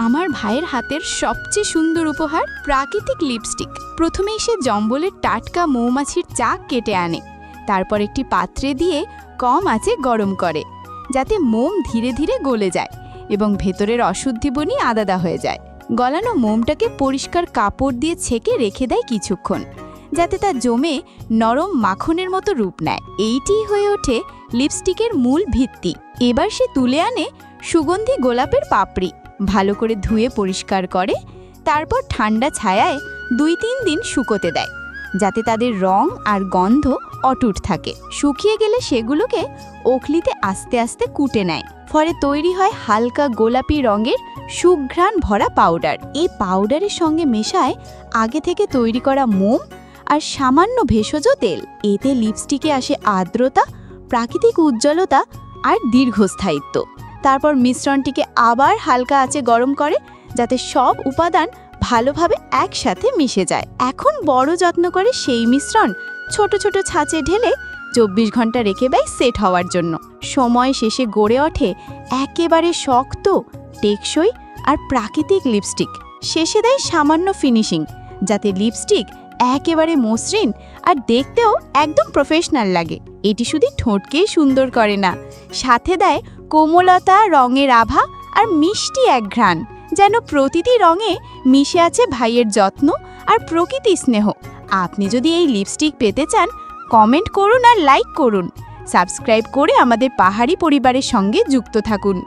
আমার ভাইয়ের হাতের সবচেয়ে সুন্দর উপহার প্রাকৃতিক লিপস্টিক। প্রথমেই সে জম্বলের টাটকা মৌমাছির চাক কেটে আনে, তারপর একটি পাত্রে দিয়ে কম আঁচে গরম করে, যাতে মোম ধীরে ধীরে গলে যায় এবং ভেতরের অশুদ্ধি বনি আলাদা হয়ে যায়। গলানো মোমটাকে পরিষ্কার কাপড় দিয়ে ছেঁকে রেখে দেয় কিছুক্ষণ, যাতে তা জমে নরম মাখনের মতো রূপ নেয়। এইটিই হয়ে ওঠে লিপস্টিকের মূল ভিত্তি। এবার সে তুলে আনে সুগন্ধি গোলাপের পাপড়ি, ভালো করে ধুয়ে পরিষ্কার করে, তারপর ঠান্ডা ছায়ায় 2-3 দিন শুকোতে দেয়, যাতে তাদের রং আর গন্ধ অটুট থাকে। শুকিয়ে গেলে সেগুলোকে ওখলিতে আস্তে আস্তে কুটে নেয়, ফলে তৈরি হয় হালকা গোলাপি রঙের সুঘ্রাণ ভরা পাউডার। এই পাউডারের সঙ্গে মেশায় আগে থেকে তৈরি করা মোম আর সামান্য ভেষজ তেল। এতে লিপস্টিকে আসে আর্দ্রতা, প্রাকৃতিক উজ্জ্বলতা আর দীর্ঘস্থায়িত্ব। তারপর মিশ্রণটিকে আবার হালকা আঁচে গরম করে, যাতে সব উপাদান ভালোভাবে একসাথে মিশে যায়। এখন বড় যত্ন করে সেই মিশ্রণ ছোট ছোট ছাঁচে ঢেলে 24 ঘন্টা রেখে দেয় সেট হওয়ার জন্য। সময় শেষে গড়ে ওঠে একেবারে শক্ত, টেকসই আর প্রাকৃতিক লিপস্টিক। শেষে দেয় সামান্য ফিনিশিং, যাতে লিপস্টিক একেবারে মসৃণ আর দেখতেও একদম প্রফেশনাল লাগে। এটি শুধু ঠোঁটকেই সুন্দর করে না, সাথে দেয় কোমলতা, রঙের আভা আর মিষ্টি এক ঘ্রাণ, যেন প্রতিটি রঙে মিশে আছে ভাইয়ের যত্ন আর প্রকৃতি স্নেহ। আপনি যদি এই লিপস্টিক পেতে চান, কমেন্ট করুন আর লাইক করুন। সাবস্ক্রাইব করে আমাদের পাহাড়ি পরিবারের সঙ্গে যুক্ত থাকুন।